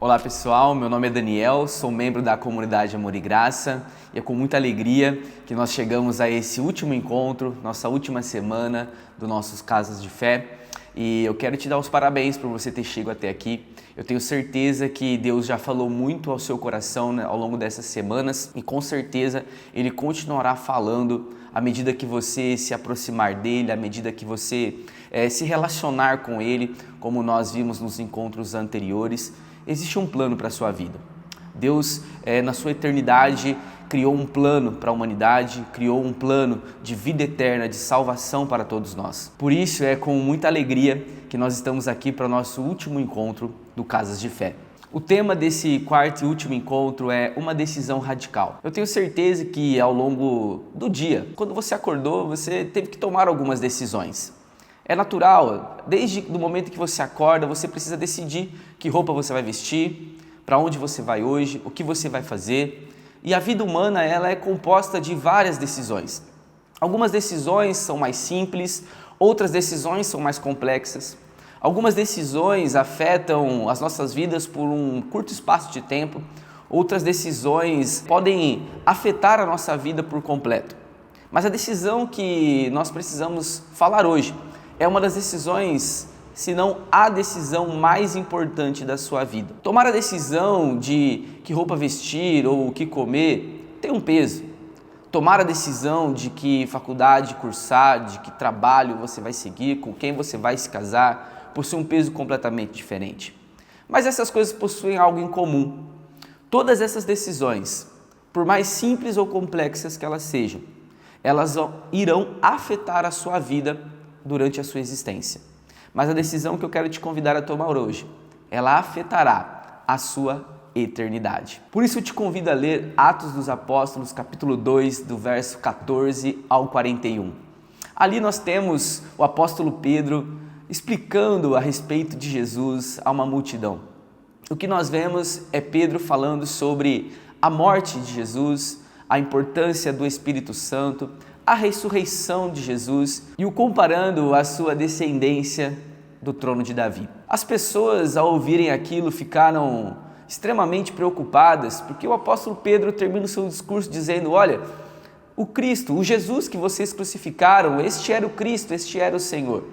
Olá pessoal, meu nome é Daniel, sou membro da comunidade Amor e Graça e é com muita alegria que nós chegamos a esse último encontro, nossa última semana dos nossos Casas de Fé, e eu quero te dar os parabéns por você ter chegado até aqui. Eu tenho certeza que Deus já falou muito ao seu coração, né, ao longo dessas semanas, e com certeza Ele continuará falando à medida que você se aproximar dEle, à medida que você se relacionar com Ele, como nós vimos nos encontros anteriores. Existe um plano para a sua vida. Deus, na sua eternidade, criou um plano para a humanidade, criou um plano de vida eterna, de salvação para todos nós. Por isso, é com muita alegria que nós estamos aqui para o nosso último encontro do Casas de Fé. O tema desse quarto e último encontro é uma decisão radical. Eu tenho certeza que ao longo do dia, quando você acordou, você teve que tomar algumas decisões. É natural, desde o momento que você acorda, você precisa decidir que roupa você vai vestir, para onde você vai hoje, o que você vai fazer. E a vida humana ela é composta de várias decisões. Algumas decisões são mais simples, outras decisões são mais complexas. Algumas decisões afetam as nossas vidas por um curto espaço de tempo, outras decisões podem afetar a nossa vida por completo. Mas a decisão que nós precisamos falar hoje é uma das decisões, se não a decisão mais importante da sua vida. Tomar a decisão de que roupa vestir ou o que comer tem um peso. Tomar a decisão de que faculdade cursar, de que trabalho você vai seguir, com quem você vai se casar, possui um peso completamente diferente. Mas essas coisas possuem algo em comum. Todas essas decisões, por mais simples ou complexas que elas sejam, elas irão afetar a sua vida durante a sua existência. Mas a decisão que eu quero te convidar a tomar hoje, ela afetará a sua eternidade. Por isso eu te convido a ler Atos dos Apóstolos, capítulo 2, do verso 14 ao 41. Ali nós temos o apóstolo Pedro explicando a respeito de Jesus a uma multidão. O que nós vemos é Pedro falando sobre a morte de Jesus, a importância do Espírito Santo, a ressurreição de Jesus e o comparando à sua descendência do trono de Davi. As pessoas, ao ouvirem aquilo, ficaram extremamente preocupadas, porque o apóstolo Pedro termina o seu discurso dizendo: olha, o Cristo, o Jesus que vocês crucificaram, este era o Cristo, este era o Senhor.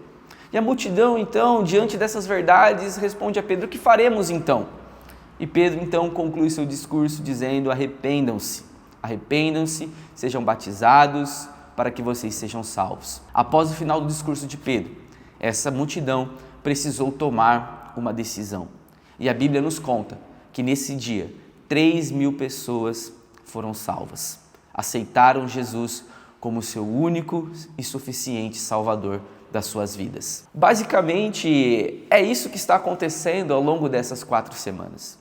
E a multidão, então, diante dessas verdades, responde a Pedro: o que faremos então? E Pedro, então, conclui seu discurso dizendo: arrependam-se, sejam batizados, para que vocês sejam salvos. Após o final do discurso de Pedro, essa multidão precisou tomar uma decisão. E a Bíblia nos conta que nesse dia, 3.000 pessoas foram salvas. Aceitaram Jesus como seu único e suficiente Salvador das suas vidas. Basicamente, é isso que está acontecendo ao longo dessas 4 semanas.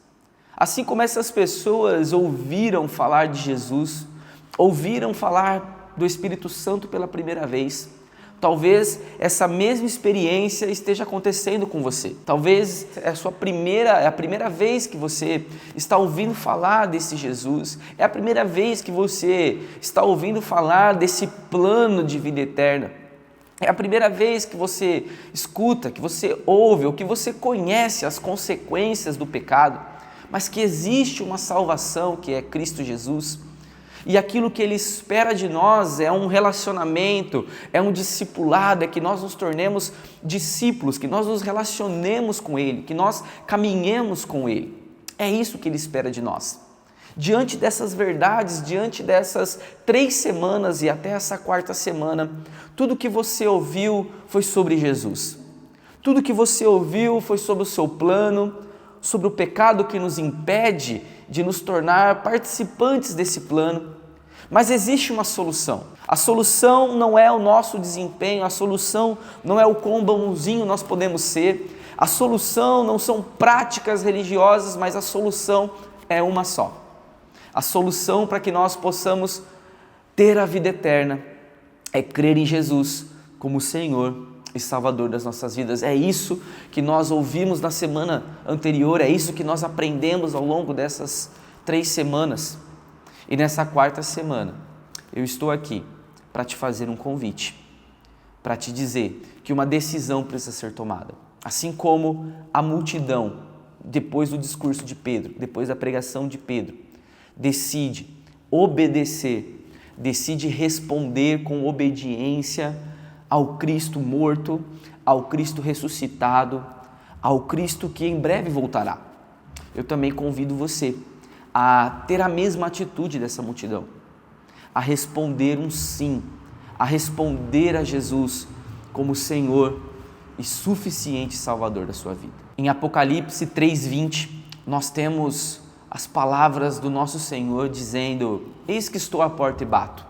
Assim como essas pessoas ouviram falar de Jesus, ouviram falar do Espírito Santo pela primeira vez, talvez essa mesma experiência esteja acontecendo com você. Talvez é a primeira vez que você está ouvindo falar desse Jesus, é a primeira vez que você está ouvindo falar desse plano de vida eterna. É a primeira vez que você escuta, que você ouve ou que você conhece as consequências do pecado, mas que existe uma salvação que é Cristo Jesus. E aquilo que Ele espera de nós é um relacionamento, é um discipulado, é que nós nos tornemos discípulos, que nós nos relacionemos com Ele, que nós caminhemos com Ele. É isso que Ele espera de nós. Diante dessas verdades, diante dessas 3 semanas e até essa 4ª semana, tudo que você ouviu foi sobre Jesus. Tudo que você ouviu foi sobre o seu plano, sobre o pecado que nos impede de nos tornar participantes desse plano. Mas existe uma solução. A solução não é o nosso desempenho, a solução não é o quão bonzinho nós podemos ser, a solução não são práticas religiosas, mas a solução é uma só. A solução para que nós possamos ter a vida eterna é crer em Jesus como Senhor e Salvador das nossas vidas. É isso que nós ouvimos na semana anterior, é isso que nós aprendemos ao longo dessas 3 semanas. E nessa 4ª semana, eu estou aqui para te fazer um convite, para te dizer que uma decisão precisa ser tomada. Assim como a multidão depois do discurso de Pedro, depois da pregação de Pedro, decide obedecer, decide responder com obediência ao Cristo morto, ao Cristo ressuscitado, ao Cristo que em breve voltará. Eu também convido você a ter a mesma atitude dessa multidão, a responder um sim, a responder a Jesus como Senhor e suficiente Salvador da sua vida. Em Apocalipse 3:20, nós temos as palavras do nosso Senhor dizendo: eis que estou à porta e bato.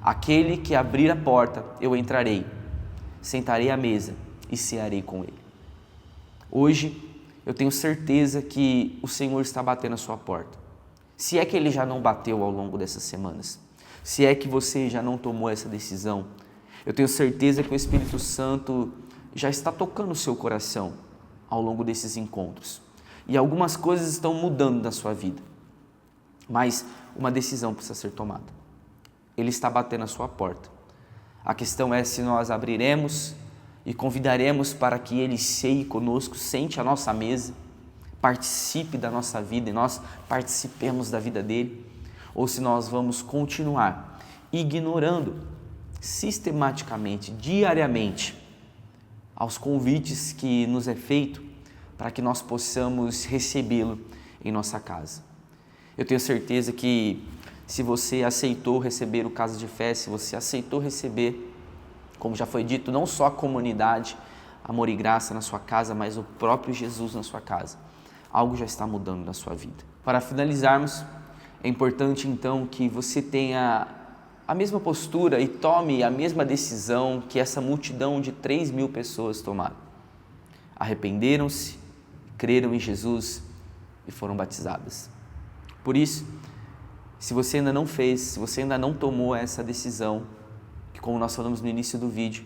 Aquele que abrir a porta, eu entrarei, sentarei à mesa e cearei com ele. Hoje, eu tenho certeza que o Senhor está batendo a sua porta. Se é que Ele já não bateu ao longo dessas semanas, se é que você já não tomou essa decisão, eu tenho certeza que o Espírito Santo já está tocando o seu coração ao longo desses encontros. E algumas coisas estão mudando na sua vida, mas uma decisão precisa ser tomada. Ele está batendo a sua porta. A questão é se nós abriremos e convidaremos para que Ele ceie conosco, sente a nossa mesa, participe da nossa vida e nós participemos da vida dele, ou se nós vamos continuar ignorando sistematicamente, diariamente, aos convites que nos é feito para que nós possamos recebê-lo em nossa casa. Eu tenho certeza que se você aceitou receber o Casa de Fé, se você aceitou receber, como já foi dito, não só a comunidade Amor e Graça na sua casa, mas o próprio Jesus na sua casa, algo já está mudando na sua vida. Para finalizarmos, é importante então que você tenha a mesma postura e tome a mesma decisão que essa multidão de 3.000 pessoas tomaram. Arrependeram-se, creram em Jesus e foram batizadas. Por isso, se você ainda não fez, se você ainda não tomou essa decisão, que como nós falamos no início do vídeo,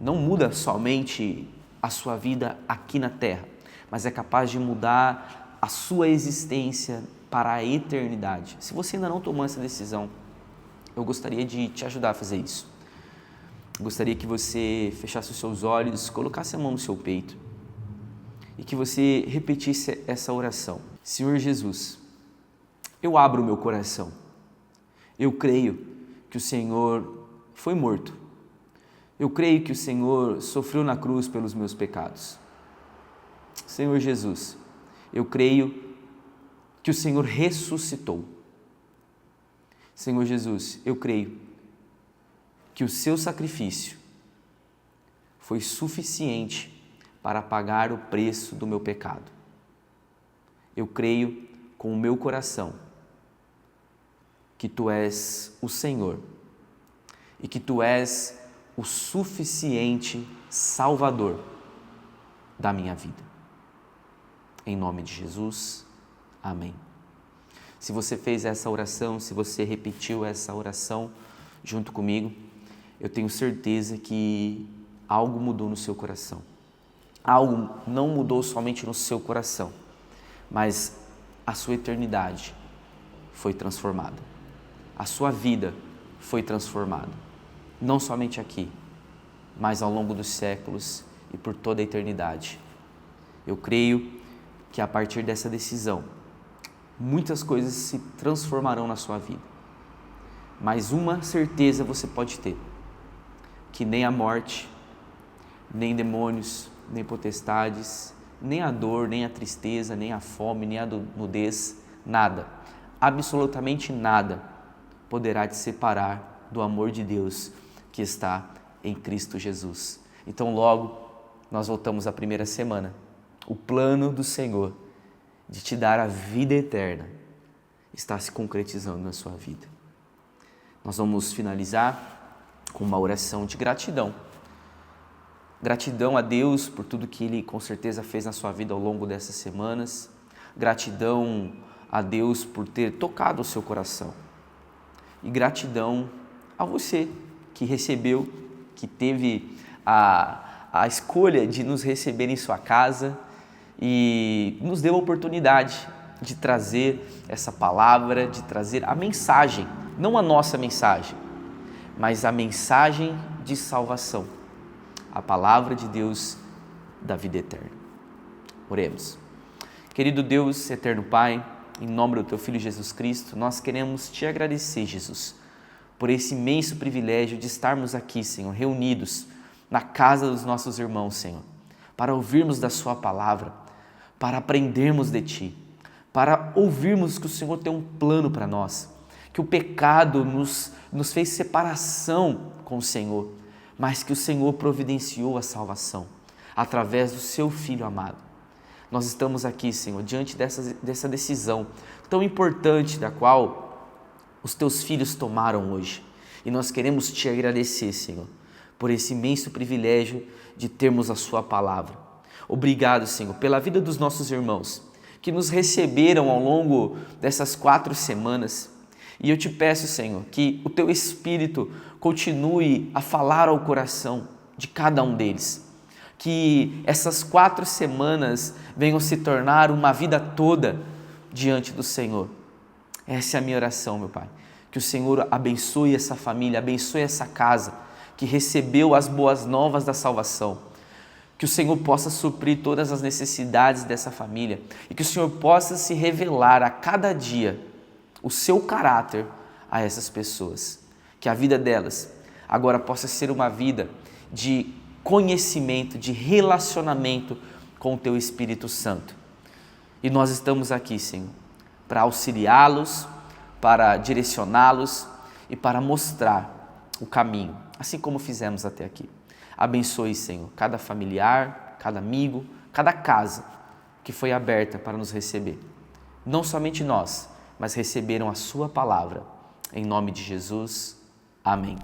não muda somente a sua vida aqui na terra, mas é capaz de mudar a sua existência para a eternidade. Se você ainda não tomou essa decisão, eu gostaria de te ajudar a fazer isso. Eu gostaria que você fechasse os seus olhos, colocasse a mão no seu peito e que você repetisse essa oração. Senhor Jesus, eu abro o meu coração. Eu creio que o Senhor foi morto. Eu creio que o Senhor sofreu na cruz pelos meus pecados. Senhor Jesus, eu creio que o Senhor ressuscitou. Senhor Jesus, eu creio que o seu sacrifício foi suficiente para pagar o preço do meu pecado. Eu creio com o meu coração que Tu és o Senhor e que Tu és o suficiente Salvador da minha vida. Em nome de Jesus, amém. Se você fez essa oração, se você repetiu essa oração junto comigo, eu tenho certeza que algo mudou no seu coração. Algo não mudou somente no seu coração, mas a sua eternidade foi transformada. A sua vida foi transformada. Não somente aqui, mas ao longo dos séculos e por toda a eternidade. Eu creio que a partir dessa decisão, muitas coisas se transformarão na sua vida. Mas uma certeza você pode ter, que nem a morte, nem demônios, nem potestades, nem a dor, nem a tristeza, nem a fome, nem a nudez, nada, absolutamente nada, poderá te separar do amor de Deus que está em Cristo Jesus. Então logo nós voltamos à primeira semana. O plano do Senhor de te dar a vida eterna está se concretizando na sua vida. Nós vamos finalizar com uma oração de gratidão. Gratidão a Deus por tudo que Ele com certeza fez na sua vida ao longo dessas semanas. Gratidão a Deus por ter tocado o seu coração. E gratidão a você que recebeu, que teve a escolha de nos receber em sua casa e nos deu a oportunidade de trazer essa palavra, de trazer a mensagem, não a nossa mensagem, mas a mensagem de salvação, a palavra de Deus da vida eterna. Oremos. Querido Deus, eterno Pai, em nome do Teu Filho Jesus Cristo, nós queremos Te agradecer, Jesus, por esse imenso privilégio de estarmos aqui, Senhor, reunidos na casa dos nossos irmãos, Senhor, para ouvirmos da Sua palavra, para aprendermos de Ti, para ouvirmos que o Senhor tem um plano para nós, que o pecado nos fez separação com o Senhor, mas que o Senhor providenciou a salvação através do Seu Filho amado. Nós estamos aqui, Senhor, diante dessa decisão tão importante da qual os Teus filhos tomaram hoje. E nós queremos Te agradecer, Senhor, por esse imenso privilégio de termos a Sua palavra. Obrigado, Senhor, pela vida dos nossos irmãos que nos receberam ao longo dessas 4 semanas. E eu Te peço, Senhor, que o Teu Espírito continue a falar ao coração de cada um deles. Que essas 4 semanas venham se tornar uma vida toda diante do Senhor. Essa é a minha oração, meu Pai. Que o Senhor abençoe essa família, abençoe essa casa que recebeu as boas novas da salvação. Que o Senhor possa suprir todas as necessidades dessa família e que o Senhor possa se revelar a cada dia o Seu caráter a essas pessoas. Que a vida delas agora possa ser uma vida de conhecimento, de relacionamento com o Teu Espírito Santo. E nós estamos aqui, Senhor, para auxiliá-los, para direcioná-los e para mostrar o caminho, assim como fizemos até aqui. Abençoe, Senhor, cada familiar, cada amigo, cada casa que foi aberta para nos receber. Não somente nós, mas receberam a Sua palavra. Em nome de Jesus, amém.